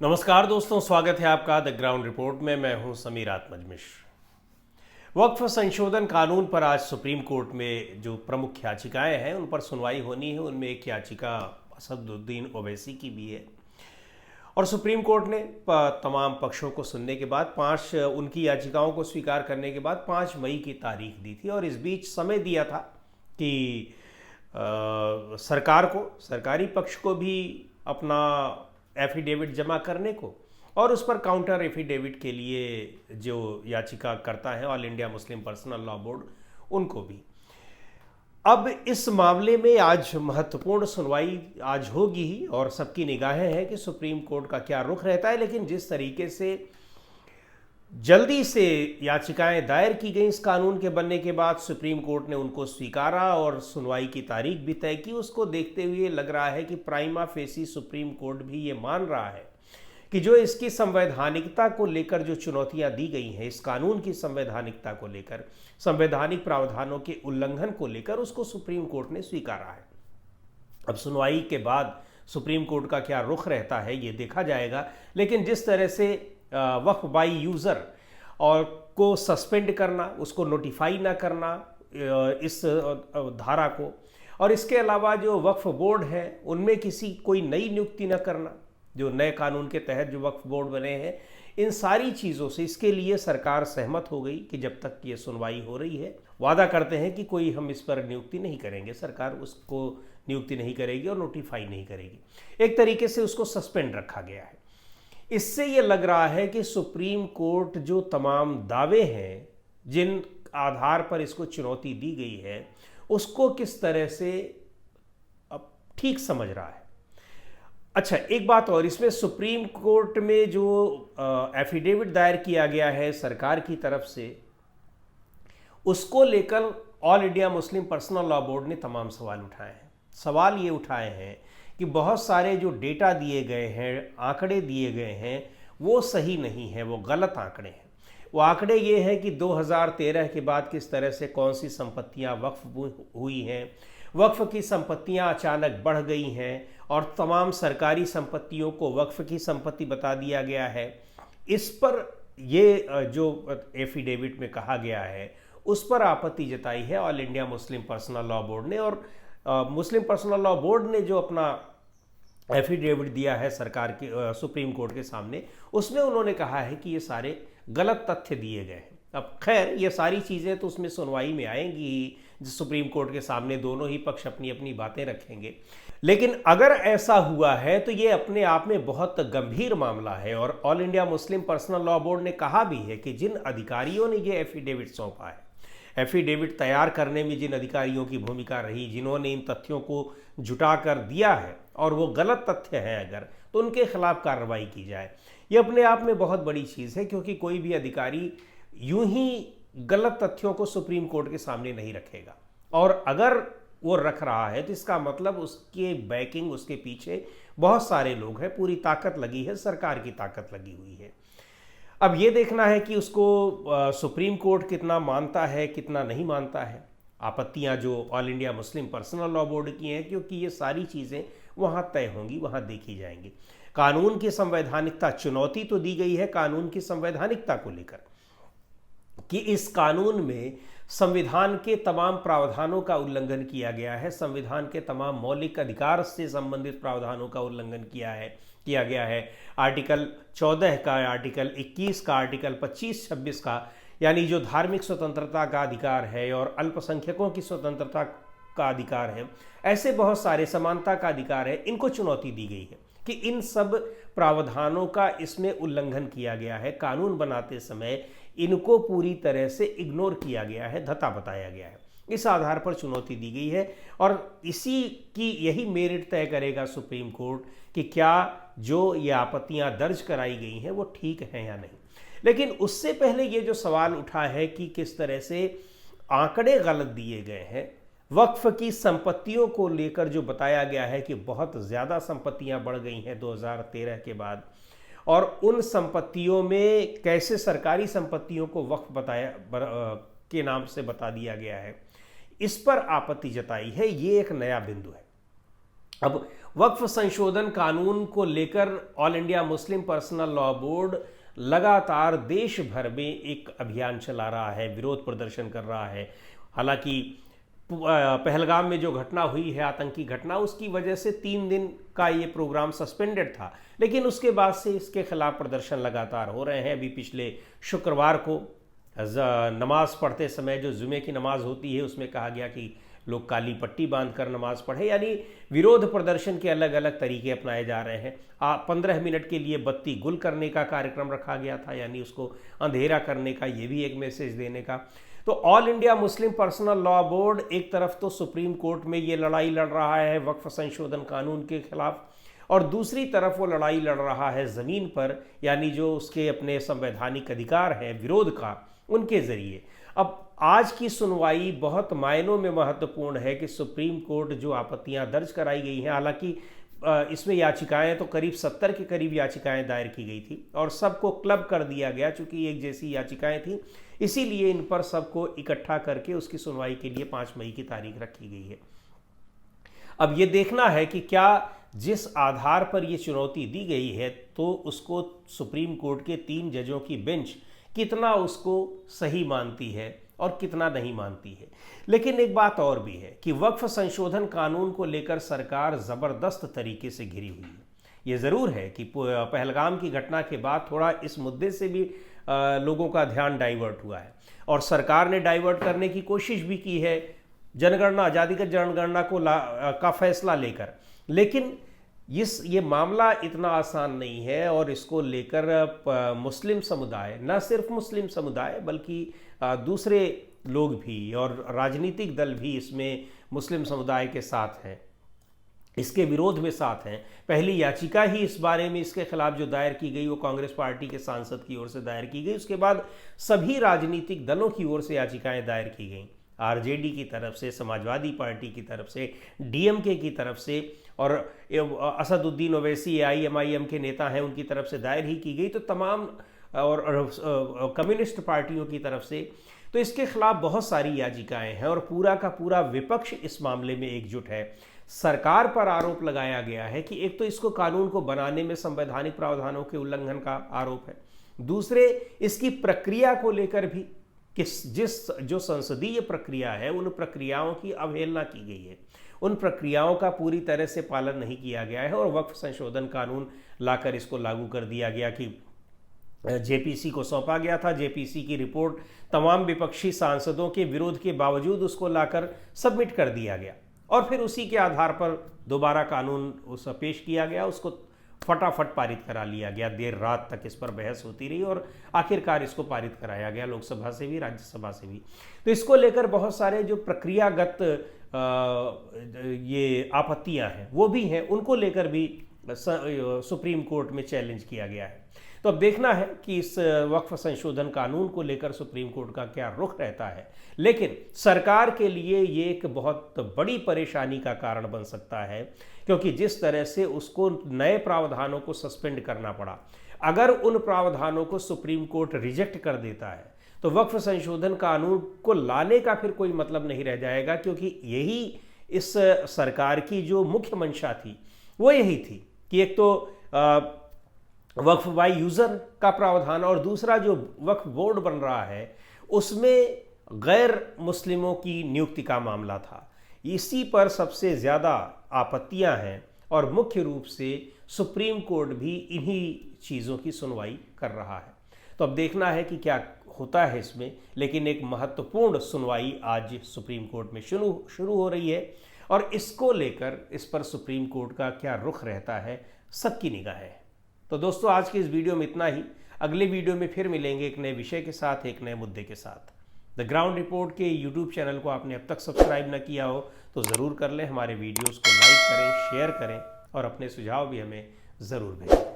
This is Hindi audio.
नमस्कार दोस्तों, स्वागत है आपका द ग्राउंड रिपोर्ट में। मैं हूं समीर आत्मज मिश्र। वक्फ संशोधन कानून पर आज सुप्रीम कोर्ट में जो प्रमुख याचिकाएं हैं उन पर सुनवाई होनी है। उनमें एक याचिका असदुद्दीन ओवैसी की भी है और सुप्रीम कोर्ट ने तमाम पक्षों को सुनने के बाद उनकी याचिकाओं को स्वीकार करने के बाद 5 मई की तारीख दी थी और इस बीच समय दिया था कि सरकार को, सरकारी पक्ष को भी अपना एफिडेविट जमा करने को और उस पर काउंटर एफिडेविट के लिए जो याचिका करता है all India Muslim personal law board, उनको भी। अब इस मामले में आज महत्वपूर्ण सुनवाई आज होगी ही और सबकी निगाहें हैं कि सुप्रीम कोर्ट का क्या रुख रहता है। लेकिन जिस तरीके से जल्दी से याचिकाएं दायर की गई इस कानून के बनने के बाद, सुप्रीम कोर्ट ने उनको स्वीकारा और सुनवाई की तारीख भी तय की, उसको देखते हुए लग रहा है कि प्राइमा फेसी सुप्रीम कोर्ट भी ये मान रहा है कि जो इसकी संवैधानिकता को लेकर जो चुनौतियां दी गई हैं, इस कानून की संवैधानिकता को लेकर, संवैधानिक प्रावधानों के उल्लंघन को लेकर, उसको सुप्रीम कोर्ट ने स्वीकारा है। अब सुनवाई के बाद सुप्रीम कोर्ट का क्या रुख रहता है ये देखा जाएगा। लेकिन जिस तरह से वक्फ बाई यूज़र और को सस्पेंड करना, उसको नोटिफाई ना करना इस धारा को, और इसके अलावा जो वक्फ बोर्ड है उनमें कोई नई नियुक्ति न करना, जो नए कानून के तहत जो वक्फ बोर्ड बने हैं, इन सारी चीज़ों से इसके लिए सरकार सहमत हो गई कि जब तक ये सुनवाई हो रही है, वादा करते हैं कि कोई हम इस पर नियुक्ति नहीं करेंगे, सरकार उसको नियुक्ति नहीं करेगी और नोटिफाई नहीं करेगी। एक तरीके से उसको सस्पेंड रखा गया है। इससे ये लग रहा है कि सुप्रीम कोर्ट जो तमाम दावे हैं जिन आधार पर इसको चुनौती दी गई है, उसको किस तरह से अब ठीक समझ रहा है। अच्छा, एक बात और, इसमें सुप्रीम कोर्ट में जो एफिडेविट दायर किया गया है सरकार की तरफ से, उसको लेकर all India Muslim personal law board ने तमाम सवाल उठाए हैं। सवाल ये उठाए हैं कि बहुत सारे जो डेटा दिए गए हैं, आंकड़े दिए गए हैं, वो सही नहीं है, वो गलत आंकड़े हैं। वो आंकड़े ये हैं कि 2013 के बाद किस तरह से कौन सी संपत्तियां वक्फ हुई हैं, वक्फ की संपत्तियां अचानक बढ़ गई हैं और तमाम सरकारी संपत्तियों को वक्फ की संपत्ति बता दिया गया है। इस पर ये जो एफिडेविट में कहा गया है उस पर आपत्ति जताई है all India Muslim personal law board ने। और मुस्लिम पर्सनल लॉ बोर्ड ने जो अपना एफिडेविट दिया है सरकार के सुप्रीम कोर्ट के सामने, उसमें उन्होंने कहा है कि ये सारे गलत तथ्य दिए गए हैं। अब खैर, ये सारी चीज़ें तो उसमें सुनवाई में आएंगी ही, सुप्रीम कोर्ट के सामने दोनों ही पक्ष अपनी अपनी बातें रखेंगे। लेकिन अगर ऐसा हुआ है तो ये अपने आप में बहुत गंभीर मामला है और all India Muslim personal law board ने कहा भी है कि जिन अधिकारियों ने ये एफिडेविट सौंपा है, एफिडेविट तैयार करने में जिन अधिकारियों की भूमिका रही, जिन्होंने इन तथ्यों को जुटा कर दिया है और वो गलत तथ्य हैं अगर, तो उनके खिलाफ कार्रवाई की जाए। ये अपने आप में बहुत बड़ी चीज़ है, क्योंकि कोई भी अधिकारी यूं ही गलत तथ्यों को सुप्रीम कोर्ट के सामने नहीं रखेगा। और अगर वो रख रहा है तो इसका मतलब उसके बैकिंग, उसके पीछे बहुत सारे लोग हैं, पूरी ताकत लगी है, सरकार की ताकत लगी हुई है। अब ये देखना है कि उसको सुप्रीम कोर्ट कितना मानता है, कितना नहीं मानता है। आपत्तियां जो all India Muslim personal law board की हैं, क्योंकि ये सारी चीज़ें वहाँ तय होंगी, वहाँ देखी जाएंगी। कानून की संवैधानिकता, चुनौती तो दी गई है कानून की संवैधानिकता को लेकर कि इस कानून में संविधान के तमाम प्रावधानों का उल्लंघन किया गया है, संविधान के तमाम मौलिक अधिकार से संबंधित प्रावधानों का उल्लंघन किया गया है। आर्टिकल 14 का, आर्टिकल 21 का, आर्टिकल 25-26 का, यानी जो धार्मिक स्वतंत्रता का अधिकार है और अल्पसंख्यकों की स्वतंत्रता का अधिकार है, ऐसे बहुत सारे, समानता का अधिकार है, इनको चुनौती दी गई है कि इन सब प्रावधानों का इसमें उल्लंघन किया गया है। कानून बनाते समय इनको पूरी तरह से इग्नोर किया गया है, धता बताया गया है। इस आधार पर चुनौती दी गई है और इसी की यही मेरिट तय करेगा सुप्रीम कोर्ट कि क्या जो ये आपत्तियां दर्ज कराई गई हैं वो ठीक हैं या नहीं। लेकिन उससे पहले ये जो सवाल उठा है कि किस तरह से आंकड़े गलत दिए गए हैं, वक्फ की संपत्तियों को लेकर जो बताया गया है कि बहुत ज़्यादा संपत्तियां बढ़ गई हैं 2013 के बाद, और उन संपत्तियों में कैसे सरकारी संपत्तियों को वक्फ के नाम से बता दिया गया है, इस पर आपत्ति जताई है। ये एक नया बिंदु है। अब वक्फ संशोधन कानून को लेकर all India Muslim personal law board लगातार देश भर में एक अभियान चला रहा है, विरोध प्रदर्शन कर रहा है। हालांकि पहलगाम में जो घटना हुई है, आतंकी घटना, उसकी वजह से 3 दिन का ये प्रोग्राम सस्पेंडेड था, लेकिन उसके बाद से इसके खिलाफ प्रदर्शन लगातार हो रहे हैं। अभी पिछले शुक्रवार को नमाज पढ़ते समय, जो जुमे की नमाज होती है, उसमें कहा गया कि लोग काली पट्टी बांधकर नमाज पढ़े, यानी विरोध प्रदर्शन के अलग अलग तरीके अपनाए जा रहे हैं। 15 मिनट के लिए बत्ती गुल करने का कार्यक्रम रखा गया था, यानी उसको अंधेरा करने का, ये भी एक मैसेज देने का। तो all India Muslim personal law board एक तरफ तो सुप्रीम कोर्ट में ये लड़ाई लड़ रहा है वक्फ संशोधन कानून के खिलाफ, और दूसरी तरफ वो लड़ाई लड़ रहा है ज़मीन पर, यानी जो उसके अपने संवैधानिक अधिकार हैं विरोध का, उनके ज़रिए। अब आज की सुनवाई बहुत मायनों में महत्वपूर्ण है कि सुप्रीम कोर्ट जो आपत्तियां दर्ज कराई गई हैं, हालांकि इसमें याचिकाएं तो करीब 70 के करीब याचिकाएं दायर की गई थी और सबको क्लब कर दिया गया, चूंकि एक जैसी याचिकाएं थी, इसीलिए इन पर सबको इकट्ठा करके उसकी सुनवाई के लिए 5 मई की तारीख रखी गई है। अब ये देखना है कि क्या जिस आधार पर ये चुनौती दी गई है, तो उसको सुप्रीम कोर्ट के 3 जजों की बेंच कितना उसको सही मानती है और कितना नहीं मानती है। लेकिन एक बात और भी है कि वक्फ संशोधन कानून को लेकर सरकार ज़बरदस्त तरीके से घिरी हुई है। ये ज़रूर है कि पहलगाम की घटना के बाद थोड़ा इस मुद्दे से भी लोगों का ध्यान डाइवर्ट हुआ है, और सरकार ने डाइवर्ट करने की कोशिश भी की है जनगणना, आज़ादीगत जनगणना का फैसला लेकर। लेकिन ये मामला इतना आसान नहीं है, और इसको लेकर मुस्लिम समुदाय, न सिर्फ मुस्लिम समुदाय बल्कि दूसरे लोग भी और राजनीतिक दल भी इसमें मुस्लिम समुदाय के साथ हैं, इसके विरोध में साथ हैं। पहली याचिका ही इस बारे में इसके खिलाफ जो दायर की गई वो कांग्रेस पार्टी के सांसद की ओर से दायर की गई। उसके बाद सभी राजनीतिक दलों की ओर से याचिकाएं दायर की गईं, आरजेडी की तरफ से, समाजवादी पार्टी की तरफ से, डीएमके की तरफ से, और असदुद्दीन ओवैसी एआईएमआईएम के नेता हैं उनकी तरफ से दायर ही की गई, तो तमाम और कम्युनिस्ट पार्टियों की तरफ से। तो इसके खिलाफ बहुत सारी याचिकाएं हैं और पूरा का पूरा विपक्ष इस मामले में एकजुट है। सरकार पर आरोप लगाया गया है कि एक तो इसको कानून को बनाने में संवैधानिक प्रावधानों के उल्लंघन का आरोप है, दूसरे इसकी प्रक्रिया को लेकर भी जो संसदीय प्रक्रिया है उन प्रक्रियाओं की अवहेलना की गई है, उन प्रक्रियाओं का पूरी तरह से पालन नहीं किया गया है, और वक्फ संशोधन कानून लाकर इसको लागू कर दिया गया कि जेपीसी को सौंपा गया था। जेपीसी की रिपोर्ट तमाम विपक्षी सांसदों के विरोध के बावजूद उसको लाकर सबमिट कर दिया गया, और फिर उसी के आधार पर दोबारा कानून उसे पेश किया गया, उसको फटाफट पारित करा लिया गया। देर रात तक इस पर बहस होती रही और आखिरकार इसको पारित कराया गया, लोकसभा से भी राज्यसभा से भी। तो इसको लेकर बहुत सारे जो प्रक्रियागत ये आपत्तियां हैं वो भी हैं, उनको लेकर भी सुप्रीम कोर्ट में चैलेंज किया गया है। तो अब देखना है कि इस वक्फ संशोधन कानून को लेकर सुप्रीम कोर्ट का क्या रुख रहता है। लेकिन सरकार के लिए ये एक बहुत बड़ी परेशानी का कारण बन सकता है, क्योंकि जिस तरह से उसको नए प्रावधानों को सस्पेंड करना पड़ा, अगर उन प्रावधानों को सुप्रीम कोर्ट रिजेक्ट कर देता है तो वक्फ संशोधन कानून को लाने का फिर कोई मतलब नहीं रह जाएगा, क्योंकि यही इस सरकार की जो मुख्य मंशा थी वो यही थी कि एक तो वक्फ बाय यूज़र का प्रावधान, और दूसरा जो वक्फ बोर्ड बन रहा है उसमें गैर मुस्लिमों की नियुक्ति का मामला था। इसी पर सबसे ज़्यादा आपत्तियां हैं, और मुख्य रूप से सुप्रीम कोर्ट भी इन्हीं चीज़ों की सुनवाई कर रहा है। तो अब देखना है कि क्या होता है इसमें, लेकिन एक महत्वपूर्ण सुनवाई आज सुप्रीम कोर्ट में शुरू हो रही है, और इसको लेकर इस पर सुप्रीम कोर्ट का क्या रुख रहता है सबकी निगाह है। तो दोस्तों, आज की इस वीडियो में इतना ही। अगले वीडियो में फिर मिलेंगे एक नए विषय के साथ, एक नए मुद्दे के साथ। द ग्राउंड रिपोर्ट के यूट्यूब चैनल को आपने अब तक सब्सक्राइब न किया हो तो ज़रूर कर लें। हमारे वीडियोस को लाइक करें, शेयर करें, और अपने सुझाव भी हमें ज़रूर भेजें।